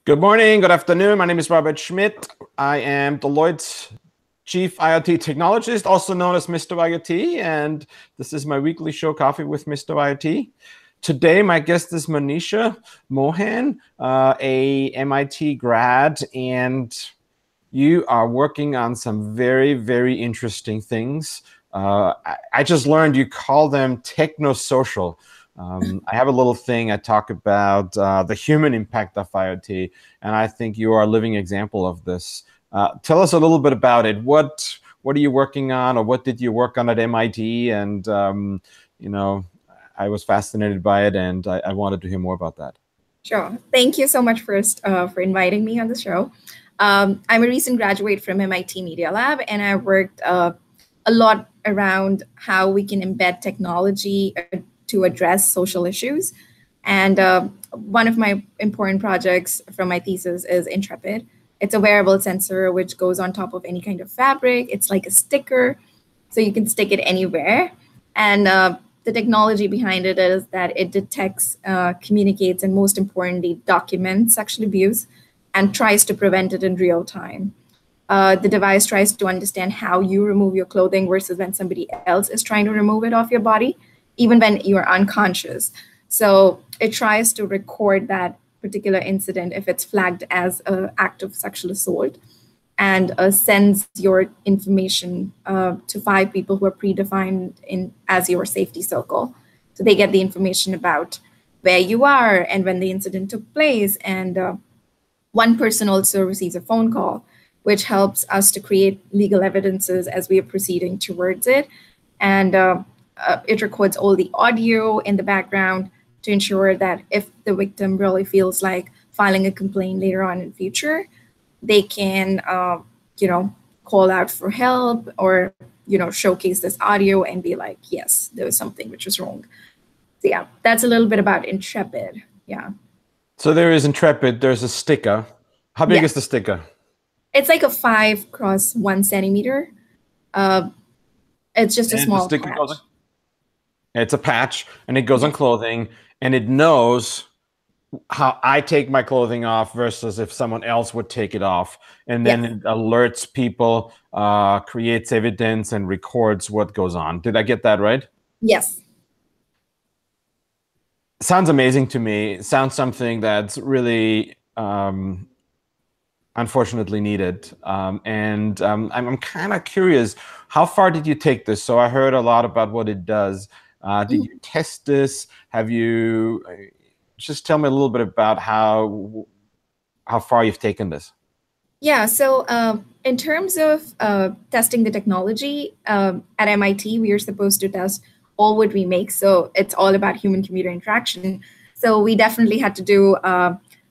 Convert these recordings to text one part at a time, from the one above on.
Good morning, good afternoon. My name is Schmid. I am Deloitte's Chief IoT Technologist, also known as Mr. IoT, and this is my weekly show, Coffee with Mr. IoT. Today, my guest is Manisha Mohan, a MIT grad, and you are working on some very, very interesting things. I just learned you call them techno-social. I have a little thing I talk about the human impact of IoT, and I think you are a living example of this. Tell us a little bit about it. What are you working on, or what did you work on at MIT? And I was fascinated by it, and I wanted to hear more about that. Sure. Thank you so much first for inviting me on the show. I'm a recent graduate from MIT Media Lab, and I worked a lot around how we can embed technology to address social issues. And one of my important projects from my thesis is Intrepid. It's a wearable sensor which goes on top of any kind of fabric. It's like a sticker, so you can stick it anywhere. And the technology behind it is that it detects, communicates, and most importantly, documents sexual abuse and tries to prevent it in real time. The device tries to understand how you remove your clothing versus when somebody else is trying to remove it off your body, even when you are unconscious. So it tries to record that particular incident if it's flagged as an act of sexual assault, and sends your information to 5 people who are predefined as your safety circle. So they get the information about where you are and when the incident took place. And one person also receives a phone call, which helps us to create legal evidences as we are proceeding towards it. And it records all the audio in the background to ensure that if the victim really feels like filing a complaint later on in future, they can, call out for help or, showcase this audio and be like, yes, there was something which was wrong. So yeah, that's a little bit about Intrepid. Yeah. So there is Intrepid. There's a sticker. How big is the sticker? It's like a 5 x 1 centimeter. It's just a small patch. It's a patch, and it goes on clothing, and it knows how I take my clothing off versus if someone else would take it off. And then it alerts people, creates evidence, and records what goes on. Did I get that right? Yes. Sounds amazing to me. It sounds something that's really unfortunately needed. I'm kind of curious, how far did you take this? So I heard a lot about what it does. Did you test this? Have you, just tell me a little bit about how far you've taken this. Yeah, so in terms of testing the technology, at MIT, we are supposed to test all what we make. So it's all about human-computer interaction. So we definitely had to do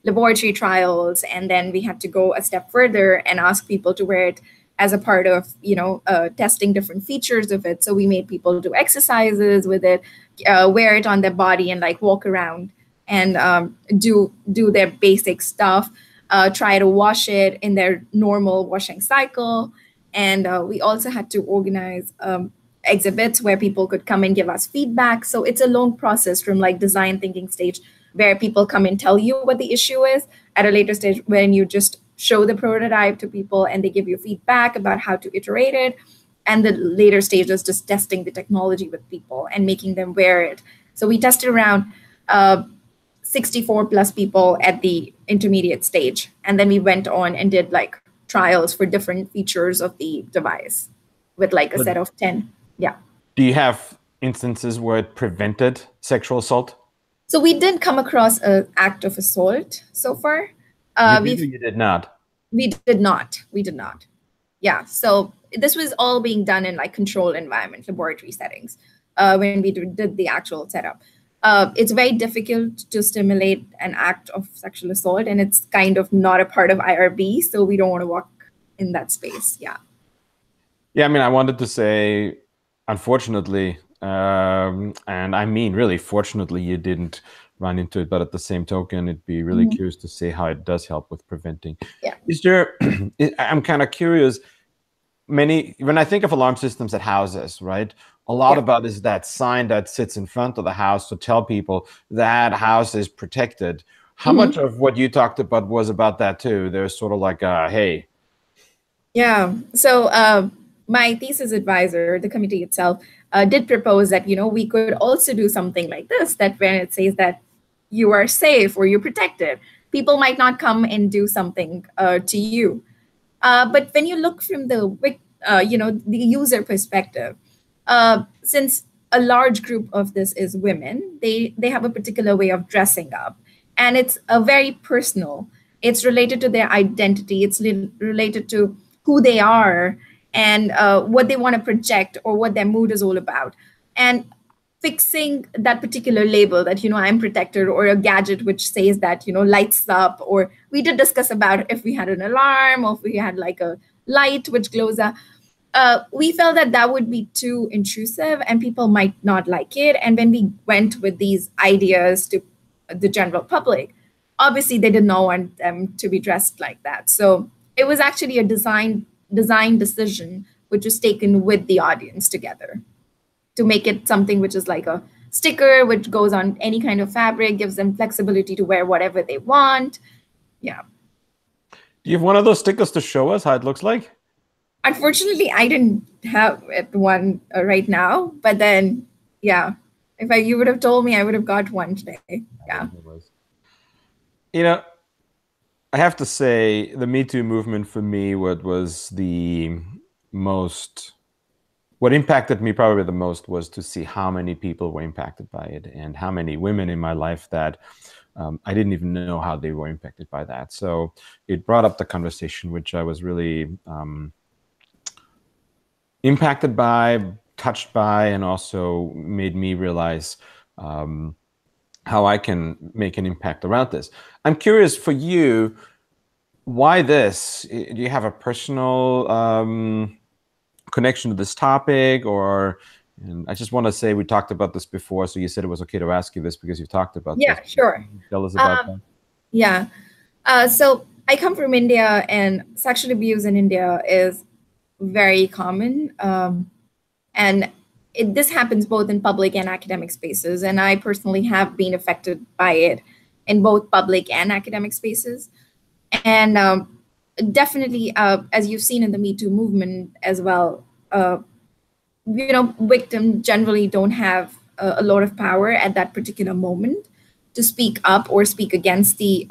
laboratory trials, and then we had to go a step further and ask people to wear it as a part of, testing different features of it. So we made people do exercises with it, wear it on their body and like walk around and do their basic stuff, try to wash it in their normal washing cycle. And we also had to organize exhibits where people could come and give us feedback. So it's a long process from like design thinking stage where people come and tell you what the issue is, at a later stage when you just show the prototype to people and they give you feedback about how to iterate it. And the later stage is just testing the technology with people and making them wear it. So we tested around 64 plus people at the intermediate stage. And then we went on and did like trials for different features of the device with like a set of 10. Yeah. Do you have instances where it prevented sexual assault? So we did come across an act of assault so far. You did not? We did not. We did not. Yeah. So this was all being done in like controlled environment, laboratory settings, when we did the actual setup. It's very difficult to stimulate an act of sexual assault, and it's kind of not a part of IRB, so we don't want to walk in that space. Yeah. Yeah, I mean, I wanted to say, unfortunately, and I mean, really, fortunately, you didn't run into it, but at the same token, it'd be really curious to see how it does help with preventing. Yeah. Is there, I'm kind of curious, when I think of alarm systems at houses, right? A lot about is that sign that sits in front of the house to tell people that house is protected. How much of what you talked about was about that too? There's sort of like, hey. Yeah. So my thesis advisor, the committee itself, did propose that, we could also do something like this, that when it says that you are safe or you're protected, people might not come and do something to you. But when you look from the user perspective, since a large group of this is women, they have a particular way of dressing up, and it's a very personal. It's related to their identity. It's related to who they are and what they want to project or what their mood is all about. And fixing that particular label that I'm protected, or a gadget which says that lights up, or we did discuss about if we had an alarm or if we had like a light which glows up. We felt that that would be too intrusive and people might not like it. And when we went with these ideas to the general public, obviously they did not want them to be dressed like that. So it was actually a design decision which was taken with the audience together to make it something which is like a sticker which goes on any kind of fabric, gives them flexibility to wear whatever they want. Yeah. Do you have one of those stickers to show us how it looks like? Unfortunately, I didn't have one right now, but then, yeah, if you would have told me, I would have got one today. Yeah. I have to say the Me Too movement for me, what impacted me probably the most was to see how many people were impacted by it and how many women in my life that I didn't even know how they were impacted by that. So it brought up the conversation, which I was really impacted by, touched by, and also made me realize how I can make an impact around this. I'm curious for you, why this? Do you have a personal connection to this topic, or? And I just want to say we talked about this before, so you said it was okay to ask you this because you talked about this. Yeah, sure. Tell us about that. Yeah. So I come from India, and sexual abuse in India is very common. And this happens both in public and academic spaces. And I personally have been affected by it in both public and academic spaces. And definitely, as you've seen in the Me Too movement as well, victims generally don't have a lot of power at that particular moment to speak up or speak against the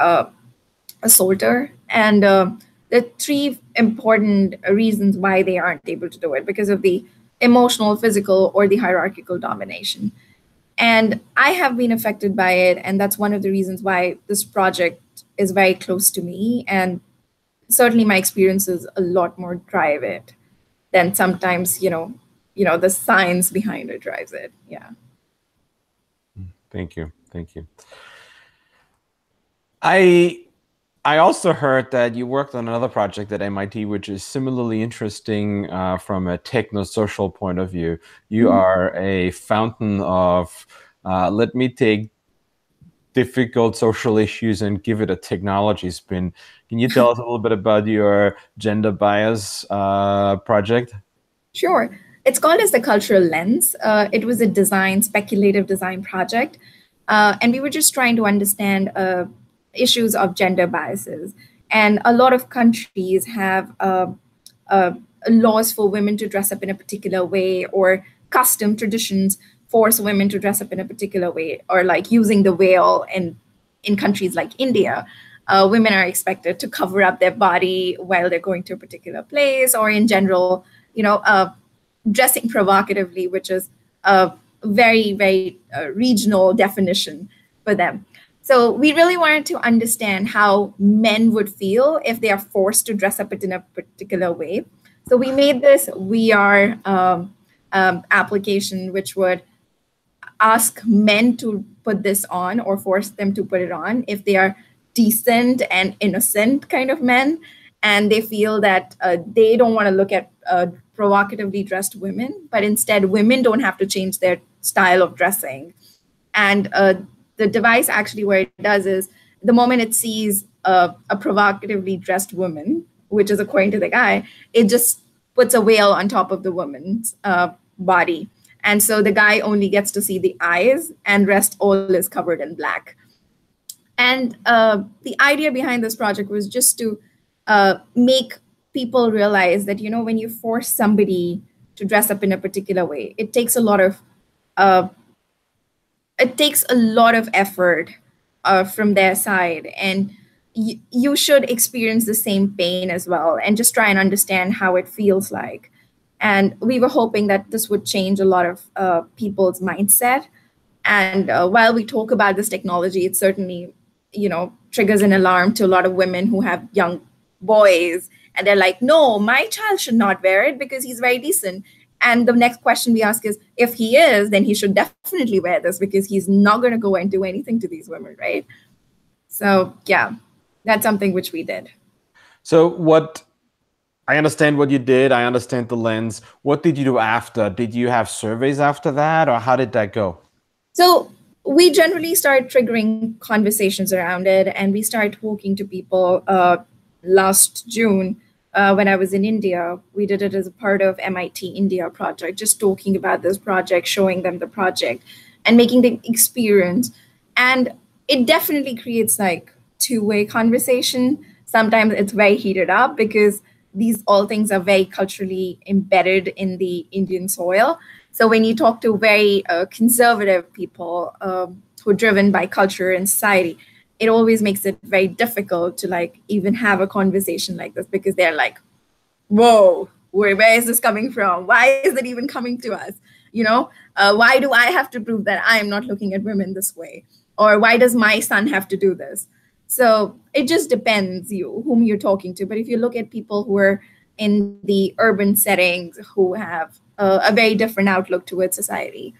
assaulter. And the three important reasons why they aren't able to do it: because of the emotional, physical, or the hierarchical domination. And I have been affected by it. And that's one of the reasons why this project is very close to me. And certainly my experiences a lot more drive it than sometimes, the science behind it drives it. Yeah. Thank you. Thank you. I also heard that you worked on another project at MIT, which is similarly interesting from a techno-social point of view. You are a fountain of, let me take difficult social issues and give it a technology spin. Can you tell us a little bit about your gender bias project? Sure. It's called as the Cultural Lens. It was a speculative design project. And we were just trying to understand issues of gender biases. And a lot of countries have laws for women to dress up in a particular way, or custom traditions force women to dress up in a particular way, or like using the veil in countries like India. Women are expected to cover up their body while they're going to a particular place, or in general, dressing provocatively, which is a very, very regional definition for them. So we really wanted to understand how men would feel if they are forced to dress up in a particular way. So we made this VR application, which would ask men to put this on or force them to put it on if they are decent and innocent kind of men, and they feel that they don't want to look at provocatively dressed women, but instead women don't have to change their style of dressing. And the device actually, what it does is, the moment it sees a provocatively dressed woman, which is according to the guy, it just puts a veil on top of the woman's body. And so the guy only gets to see the eyes, and rest all is covered in black. And the idea behind this project was just to make people realize that, when you force somebody to dress up in a particular way, uh, it takes a lot of effort from their side, and you should experience the same pain as well, and just try and understand how it feels like. And we were hoping that this would change a lot of people's mindset. And while we talk about this technology, it certainly, triggers an alarm to a lot of women who have young boys, and they're like, no, my child should not wear it because he's very decent. And the next question we ask is, if he is, then he should definitely wear this because he's not going to go and do anything to these women, right? So yeah, that's something which we did. So I understand what you did. I understand the lens. What did you do after? Did you have surveys after that, or how did that go? So we generally start triggering conversations around it, and we start talking to people. Last June, when I was in India, we did it as a part of MIT India project, just talking about this project, showing them the project, and making them experience. And it definitely creates like two-way conversation. Sometimes it's very heated up because these all things are very culturally embedded in the Indian soil. So when you talk to very conservative people who are driven by culture and society, it always makes it very difficult to like even have a conversation like this, because they're like, whoa, where is this coming from? Why is it even coming to us? Why do I have to prove that I am not looking at women this way? Or why does my son have to do this? So it just depends whom you're talking to. But if you look at people who are in the urban settings, who have a very different outlook towards society,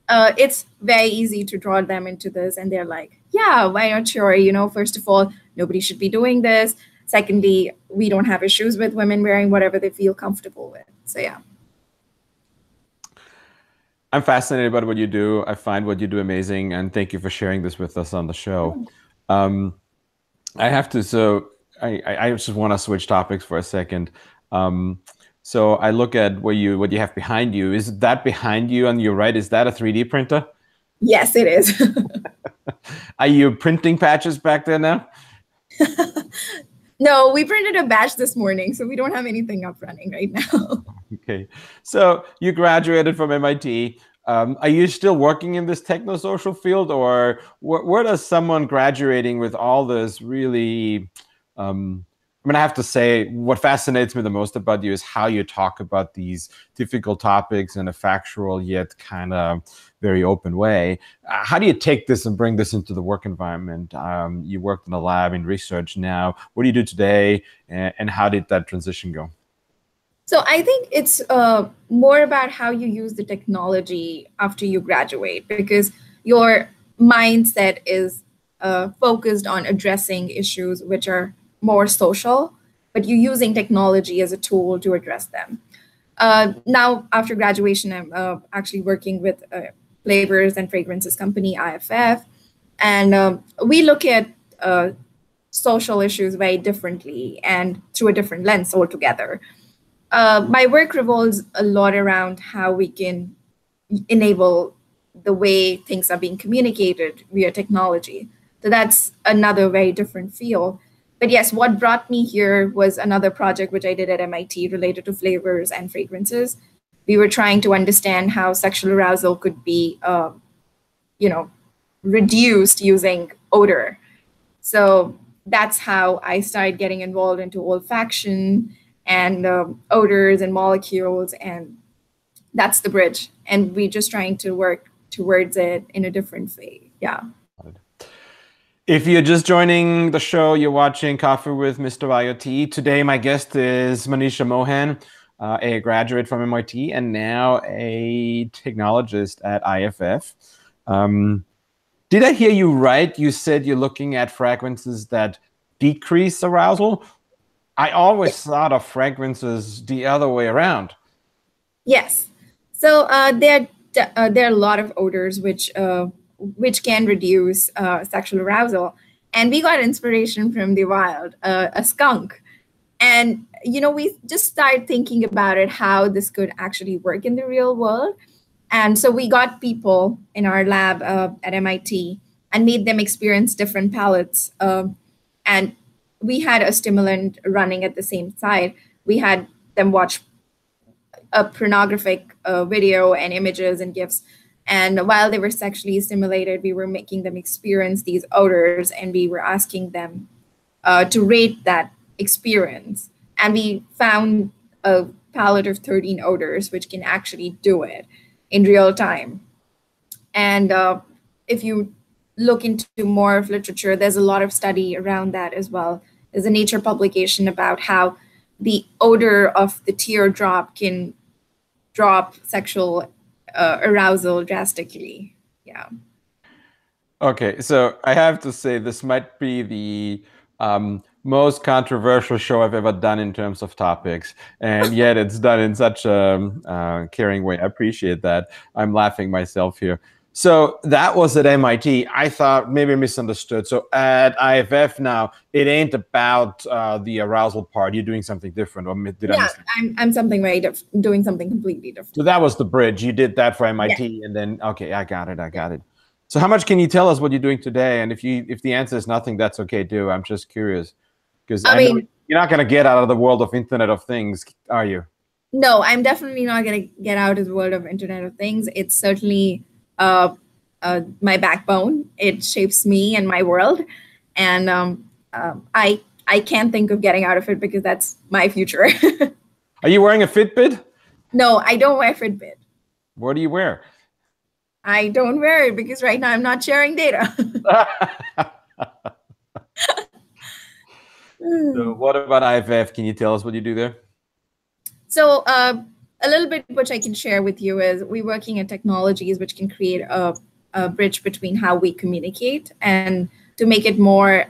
it's very easy to draw them into this. And they're like, yeah, why not? Sure. First of all, nobody should be doing this. Secondly, we don't have issues with women wearing whatever they feel comfortable with. So yeah. I'm fascinated by what you do. I find what you do amazing. And thank you for sharing this with us on the show. I have to, so I just want to switch topics for a second. So I look at what you have behind you. Is that behind you on your right? Is that a 3D printer? Yes, it is. Are you printing patches back there now? No, we printed a batch this morning, so we don't have anything up running right now. Okay. So you graduated from MIT. Are you still working in this techno-social field, or where does someone graduating with all this really, I have to say, what fascinates me the most about you is how you talk about these difficult topics in a factual yet kind of very open way. How do you take this and bring this into the work environment? You worked in a lab in research now. What do you do today, and how did that transition go? So I think it's more about how you use the technology after you graduate, because your mindset is focused on addressing issues which are more social, but you're using technology as a tool to address them. Now, after graduation, I'm actually working with flavors and fragrances company, IFF, and we look at social issues very differently and through a different lens altogether. My work revolves a lot around how we can enable the way things are being communicated via technology. So that's another very different field. But yes, what brought me here was another project which I did at MIT related to flavors and fragrances. We were trying to understand how sexual arousal could be, reduced using odor. So that's how I started getting involved into olfaction and odors and molecules, and that's the bridge. And we're just trying to work towards it in a different way. Yeah. If you're just joining the show, you're watching Coffee with Mr. IoT. Today, my guest is Manisha Mohan, a graduate from MIT and now a technologist at IFF. Did I hear you right? You said you're looking at fragrances that decrease arousal. I always thought of fragrances the other way around. Yes. So there are a lot of odors which can reduce sexual arousal. And we got inspiration from the wild, a skunk. And, we just started thinking about it, how this could actually work in the real world. And so we got people in our lab at MIT and made them experience different palettes. And we had a stimulant running at the same side. We had them watch a pornographic video and images and GIFs. And while they were sexually stimulated, we were making them experience these odors, and we were asking them to rate that experience. And we found a palette of 13 odors, which can actually do it in real time. And if you look into more of literature, there's a lot of study around that as well. There's a Nature publication about how the odor of the teardrop can drop sexual arousal drastically. Yeah. Okay, so I have to say this might be the most controversial show I've ever done in terms of topics, and yet it's done in such a caring way. I appreciate that. I'm laughing myself here. So that was at MIT. I thought maybe I misunderstood. So at IFF now, it ain't about the arousal part. You're doing something different, or did I miss it? I'm something doing something completely different. So that was the bridge. You did that for MIT, yeah. And then okay, I got it. So how much can you tell us what you're doing today? And if the answer is nothing, that's okay too. I'm just curious, because I mean, you're not going to get out of the world of Internet of Things, are you? No, I'm definitely not going to get out of the world of Internet of Things. It's certainly my backbone. It shapes me and my world, and I can't think of getting out of it because that's my future. Are you wearing a Fitbit? No, I don't wear Fitbit. What do you wear? I don't wear it because right now I'm not sharing data. So what about IFF? Can you tell us what you do there? So a little bit which I can share with you is we're working at Technologist, which can create a bridge between how we communicate and to make it more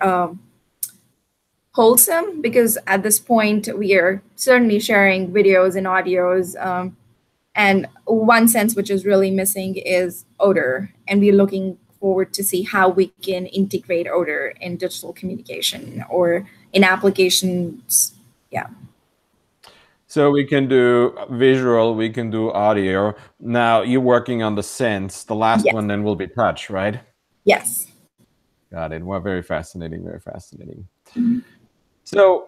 wholesome, because at this point we are certainly sharing videos and audios. And one sense which is really missing is odor. And we're looking forward to see how we can integrate odor in digital communication or in applications. Yeah. So we can do visual, we can do audio. Now you're working on the sense. The last one then will be touch, right? Yes. Got it. Well, very fascinating, very fascinating. Mm-hmm. So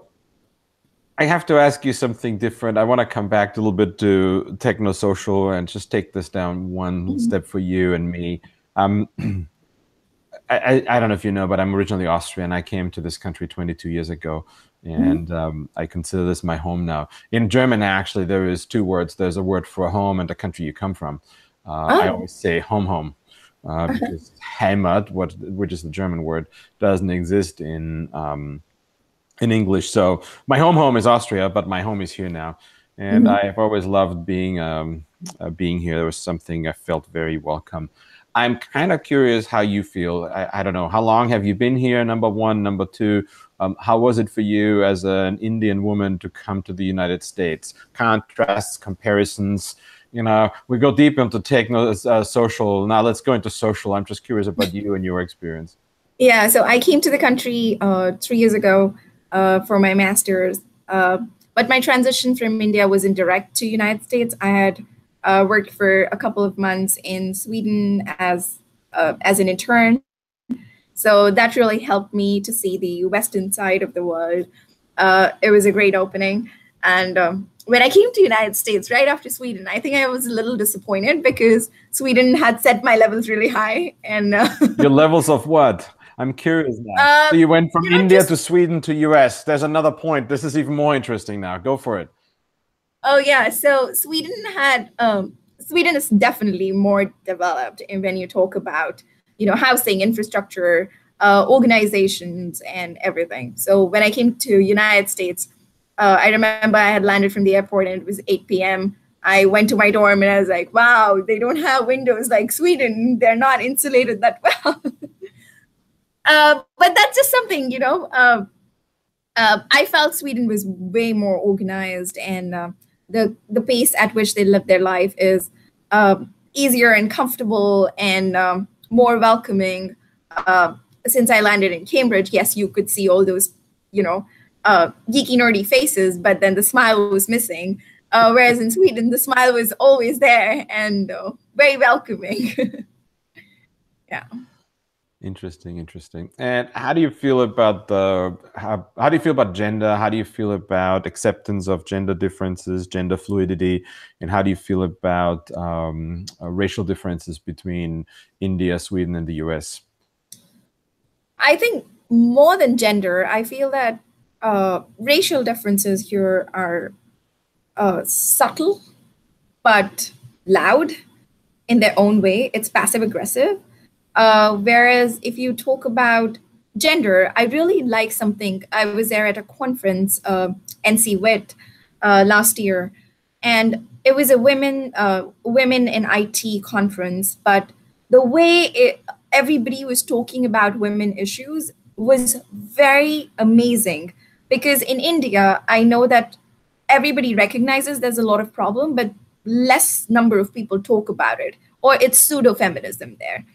I have to ask you something different. I want to come back a little bit to techno-social and just take this down one step for you and me. I don't know if you know, but I'm originally Austrian. I came to this country 22 years ago, and I consider this my home now. In German, actually, there is two words. There's a word for home and the country you come from. I always say home, because Heimat, which is the German word, doesn't exist in English. So my home is Austria, but my home is here now. And I've always loved being here. There was something I felt very welcome. I'm kind of curious how you feel. I don't know. How long have you been here? Number one. Number two, how was it for you as an Indian woman to come to the United States? Contrasts, comparisons. You know, we go deep into techno, social. Now let's go into social. I'm just curious about you and your experience. Yeah, so I came to the country 3 years ago for my master's. But my transition from India was indirect to United States. I had worked for a couple of months in Sweden as an intern. So that really helped me to see the Western side of the world. It was a great opening. And when I came to United States right after Sweden, I think I was a little disappointed because Sweden had set my levels really high. And your levels of what? I'm curious now. So you went from India to Sweden to US. There's another point. This is even more interesting now. Go for it. Oh, yeah. So Sweden is definitely more developed. And when you talk about, housing, infrastructure, organizations, and everything. So when I came to United States, I remember I had landed from the airport and it was 8 p.m. I went to my dorm and I was like, wow, they don't have windows like Sweden. They're not insulated that well. But that's just something, I felt Sweden was way more organized, and the pace at which they live their life is easier and comfortable and more welcoming. Since I landed in Cambridge, yes, you could see all those, geeky, nerdy faces, but then the smile was missing. Whereas in Sweden, the smile was always there and very welcoming. Yeah. Interesting, interesting. And how do you feel about how do you feel about gender? How do you feel about acceptance of gender differences, gender fluidity, and how do you feel about racial differences between India, Sweden, and the US? I think more than gender, I feel that racial differences here are subtle but loud in their own way. It's passive aggressive. Whereas if you talk about gender, I really like something. I was there at a conference, NC Wit, last year, and it was a women in IT conference. But the way everybody was talking about women issues was very amazing, because in India, I know that everybody recognizes there's a lot of problem, but less number of people talk about it, or it's pseudo feminism there.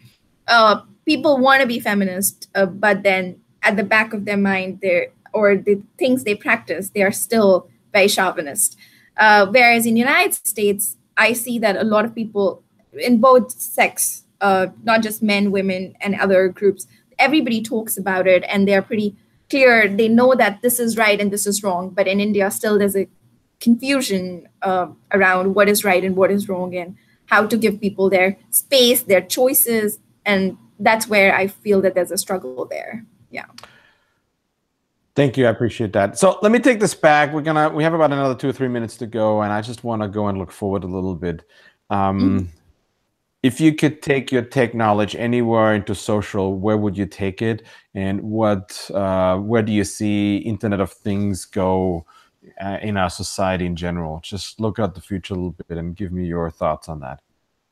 People want to be feminist, but then at the back of their mind, or the things they practice, they are still very chauvinist. Whereas in the United States, I see that a lot of people in both sex, not just men, women, and other groups, everybody talks about it, and they're pretty clear. They know that this is right and this is wrong. But in India, still there's a confusion around what is right and what is wrong, and how to give people their space, their choices. And that's where I feel that there's a struggle there. Yeah. Thank you. I appreciate that. So let me take this back. We have about another 2 or 3 minutes to go, and I just want to go and look forward a little bit. If you could take your tech knowledge anywhere into social, where would you take it? And where do you see Internet of Things go in our society in general? Just look at the future a little bit and give me your thoughts on that.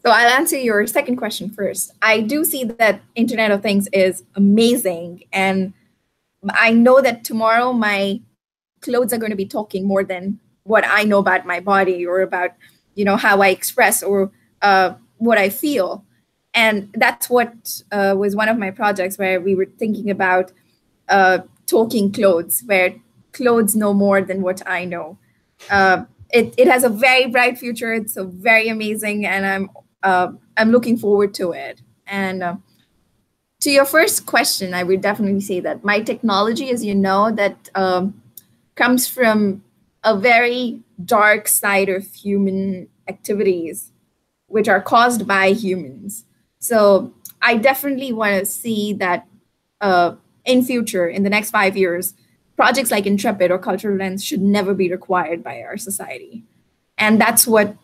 So I'll answer your second question first. I do see that Internet of Things is amazing. And I know that tomorrow my clothes are going to be talking more than what I know about my body, or about, how I express, or what I feel. And that's what was one of my projects, where we were thinking about talking clothes, where clothes know more than what I know. It has a very bright future. It's so very amazing, and I'm looking forward to it. And to your first question, I would definitely say that my technology, as you know, that comes from a very dark side of human activities, which are caused by humans. So I definitely want to see that in future, in the next 5 years, projects like Intrepid or Cultural Lens should never be required by our society. And that's what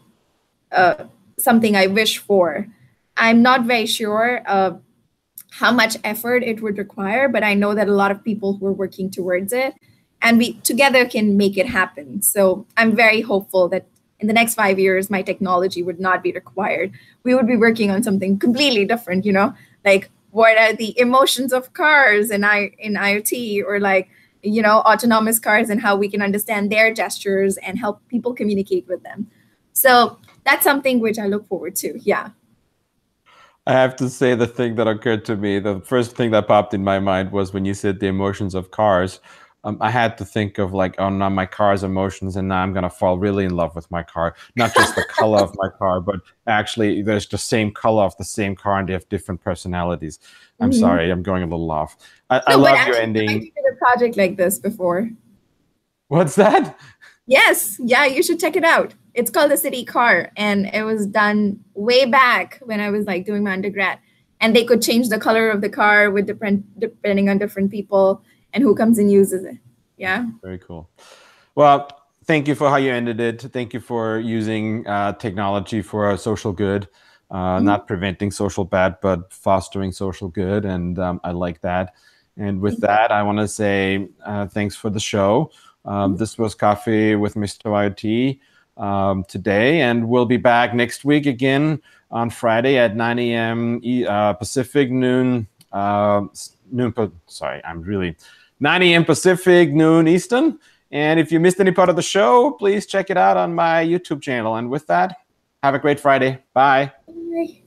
something I wish for. I'm not very sure how much effort it would require, but I know that a lot of people who are working towards it, and we together can make it happen. So I'm very hopeful that in the next 5 years, my technology would not be required. We would be working on something completely different, like what are the emotions of cars in IoT, or like, autonomous cars, and how we can understand their gestures and help people communicate with them. So that's something which I look forward to. Yeah. I have to say, the thing that occurred to me, the first thing that popped in my mind was when you said the emotions of cars. I had to think of like, oh, now my car's emotions, and now I'm going to fall really in love with my car. Not just the color of my car, but actually there's the same color of the same car, and they have different personalities. I'm sorry, I'm going a little off. I love your ending. I did a project like this before. What's that? Yes. Yeah, you should check it out. It's called the City Car, and it was done way back when I was like doing my undergrad. And they could change the color of the car with depending on different people and who comes and uses it. Yeah. Very cool. Well, thank you for how you ended it. Thank you for using technology for a social good, not preventing social bad, but fostering social good. And I like that. And with that, I want to say thanks for the show. This was Coffee with Mr. IoT today, and we'll be back next week again on Friday at 9 a.m. Pacific, 9 a.m. Pacific, noon Eastern. And if you missed any part of the show, please check it out on my YouTube channel. And with that, have a great Friday. Bye. Bye.